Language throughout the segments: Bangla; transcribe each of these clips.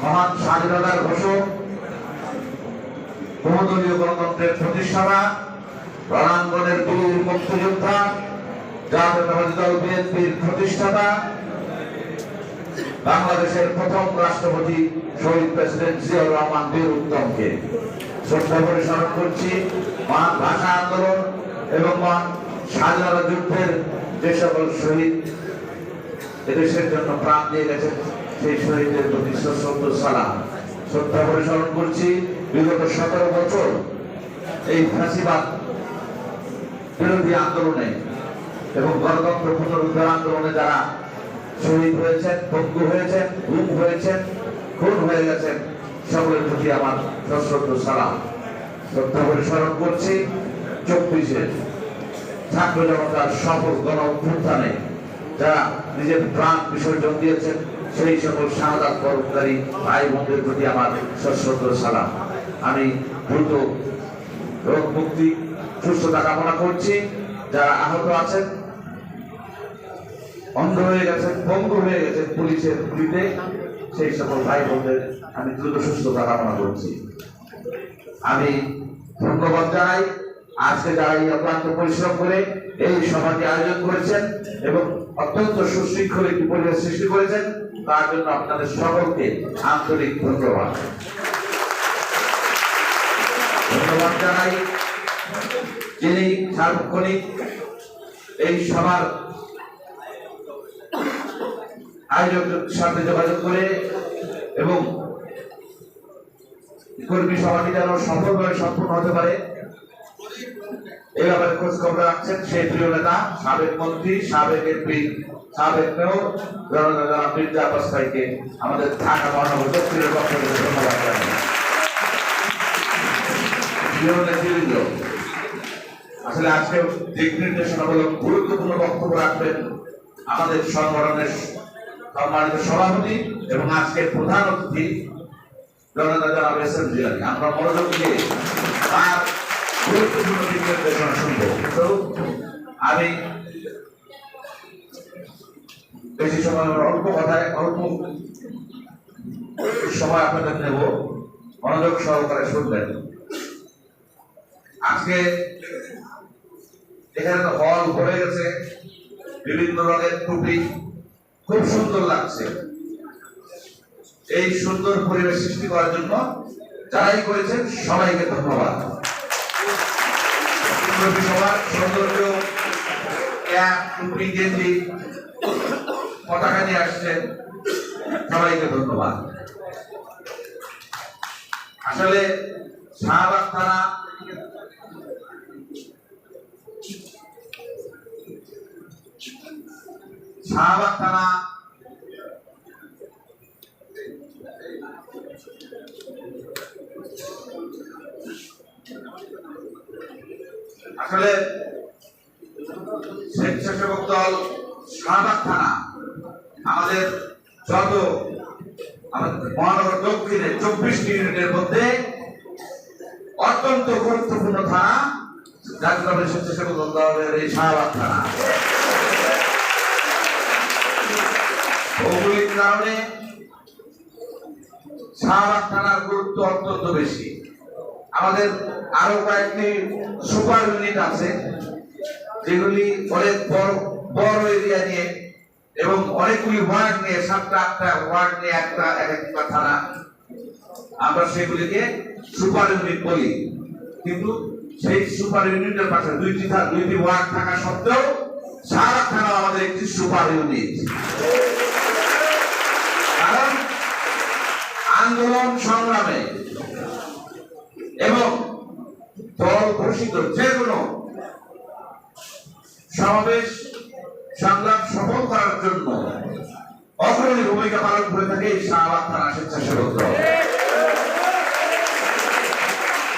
মহান স্বাধীনতার ঘোষক, বহুদলীয় গণতন্ত্রের প্রতিষ্ঠাতা, রণাঙ্গনের বীর মুক্তিযোদ্ধা, জাতীয়তাবাদী দল বিএনপির প্রতিষ্ঠাতা, বাংলাদেশের প্রথম রাষ্ট্রপতি শহীদ প্রেসিডেন্ট জিয়াউর রহমান বীর উত্তমকে শ্রদ্ধা করে স্মরণ করছি। মহান ভাষা আন্দোলন এবং মহান স্বাধীনতা যুদ্ধের যে সকল শহীদ এদেশের জন্য প্রাণ দিয়ে গেছেন, সেই শহীদদের প্রতি সশ্রদ্ধ সালাম শ্রদ্ধা করে স্মরণ করছি। বিগত 17 বছর এই ফাঁসিবাদ বিরোধী আন্দোলনে এবং গণতন্ত্র পুনরুদ্ধার আন্দোলনে যারা শহীদ হয়েছেন, পঙ্গু হয়েছেন, গুম হয়েছেন, খুন হয়ে গেছেন, সকলের প্রতি আমার সশ্রদ্ধ সালাম শ্রদ্ধা করে স্মরণ করছি। 24-এর ছাত্র জনতার সফল গণ অভ্যুত্থানে যারা নিজের প্রাণ বিসর্জন দিয়েছেন, সেই সকল শাহাদাত বরণকারী ভাই বোনদের প্রতি আমার সশ্রদ্ধ সালাম। আমি দ্রুত রোগ মুক্তি সুস্থতা কামনা করছি। যারা আহত আছেন, অন্ধ হয়ে গেছেন, পঙ্গু হয়ে গেছেন পুলিশের গুলিতে, সেই সকল ভাই বোনদের আমি দ্রুত সুস্থতা কামনা করছি। আমি ধন্যবাদ জানাই আজকে যারা এই অক্লান্ত পরিশ্রম করে এই সভাটি আয়োজন করেছেন এবং অত্যন্ত সুশৃঙ্খল একটি পরিবেশ সৃষ্টি করেছেন, তার জন্য আপনাদের সকলকে আন্তরিক ধন্যবাদ। ধন্যবাদ জানাই যিনি সার্বক্ষণিক এই সভার আয়োজকদের সাথে যোগাযোগ করে এবং কর্মী সভাটি যেন সফলভাবে সম্পূর্ণ হতে পারে এই ব্যাপারে খোঁজ খবর রাখছেন সেই প্রিয় নেতা, সাবেক মন্ত্রী, সাবেক এমপি, সাবেক মেয়র জনতা মির্জা আব্বাস ভাইকে আমাদের ঢাকা মহানগর দক্ষিণের পক্ষ থেকে ধন্যবাদ জানাই। আসলে আজকে দিক নির্দেশনামূলক গুরুত্বপূর্ণ বক্তব্য রাখবেন আমাদের সংগঠনের সম্মানিত সভাপতি এবং আজকের প্রধান অতিথি জনতা জনাব এস.এম. জিলানী। আমরা মনোযোগ দিয়ে তার গুরুত্বপূর্ণ দিক নির্দেশনা শুনবো। তো আমি বেশি সময় অল্প কথায় অল্প সময় আপনাদের নেব, মনোযোগ সহকারে শুনবেন। আজকে এখানে তো হল ভরে গেছে, বিভিন্ন রঙের টুপি, খুব সুন্দর লাগছে। এই সুন্দর পরিবেশ সৃষ্টি করার জন্য যারাই করেছেন সবাইকে ধন্যবাদ। সবার সৌন্দর্য, ক্যাপ, টুপি, গেঞ্জি, পতাকা নিয়ে আসছেন, সবাইকে ধন্যবাদ। আসলে শাহবাগ থানা আসলে স্বেচ্ছাসেবক দল শাহবাগ থানা আমাদের যত মহানগর দক্ষিণে 24টি ইউনিটের মধ্যে অত্যন্ত গুরুত্বপূর্ণ থানা জাতীয় স্বেচ্ছাসেবক দলের এই শাহবাগ থানা। ভৌগোলিক কারণে শাহবাগ থানার গুরুত্ব অত্যন্ত বেশি। আমাদের আরো কয়েকটি সুপার ইউনিট আছে যেগুলি অনেক বড় এরিয়া নিয়ে এবং অনেকগুলি ওয়ার্ড নিয়ে, 7টা-8টা ওয়ার্ড নিয়ে একটা থানা, আমরা সেগুলিকে সুপার ইউনিট বলি। কিন্তু সেই সুপার ইউনিটের পাশে দুইটি ওয়ার্ড থাকা সত্ত্বেও শাহবাগ থানা আমাদের একটি সুপার ইউনিট। কারণ আন্দোলন সংগ্রামে এবং দল ঘোষিত যে কোনো সমাবেশ সংগ্রাম সফল করার জন্য অগ্রণী ভূমিকা পালন করে থাকে এই শাহবাগ থানা স্বেচ্ছাসেবক দল।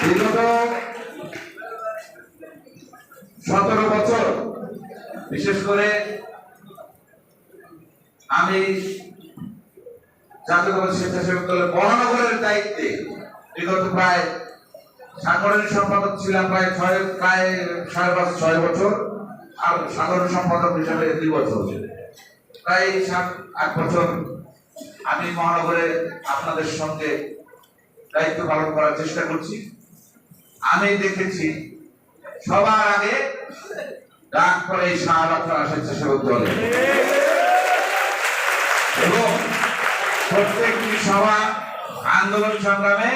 বিগত 17 বছর বিশেষ করে আমি জাতীয় স্বেচ্ছাসেবক দলের মহানগরের দায়িত্বে বিগত প্রায় সাংগঠনিক সম্পাদক ছিলাম প্রায় 6.5 বছর, আর সাধারণ সম্পাদক হিসেবে 2 বছর, প্রায় 7-8 বছর আমি মহানগরে আপনাদের সঙ্গে দায়িত্ব পালন করার চেষ্টা করছি। আমি দেখেছি সবার আগে ডাক পরে এই শাহবাগ থানা স্বেচ্ছাসেবক দলে, এবং প্রত্যেকটি সভা আন্দোলন সংগ্রামে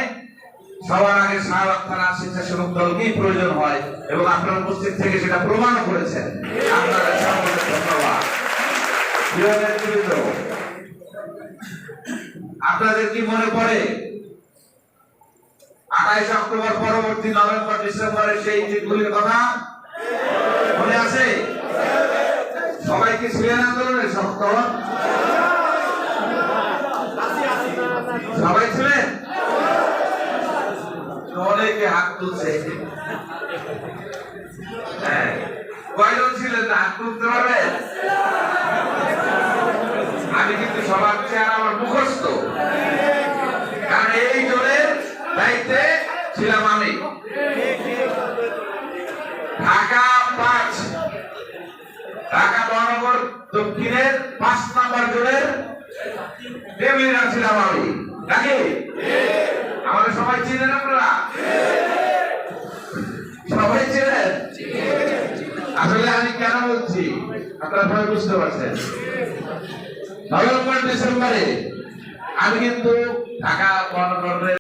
সবার আগে শাহবাগ থানা স্বেচ্ছাসেবক দলকেই প্রয়োজন হয়, এবং আপনারা উপস্থিত থেকে সেটা প্রমাণও করেছেন। আপনাদের সকলকে ধন্যবাদ। প্রিয় নেতৃবৃন্দ, আপনাদের কি মনে পড়ে 28 অক্টোবর পরবর্তী নভেম্বর ডিসেম্বরের সেই দিনগুলির কথা মনে আছে? সবাই কি ছিলেন আন্দোলনে? সবাই ছিলেন? অনেকে হাত তুলছে। হ্যাঁ, কয়জন ছিলেন না হাত তুলতে পারবেন? আমি কিন্তু সবার চেহারা আমার মুখস্থ, কারণ এই জোরের দায়িত্বে ছিলাম আমি। ঢাকা 5, ঢাকা মহানগর দক্ষিণের 5 নম্বর জোনের টেবিলিরা ছিলাম আমি, নাকি? আমাদের সবাই চিনেন আপনারা? সবাই চিনেন? আসলে আমি কেন বলছি আপনারা সবাই বুঝতে পারছেন। নভেম্বর ডিসেম্বরে আমি কিন্তু ঢাকা মহানগরের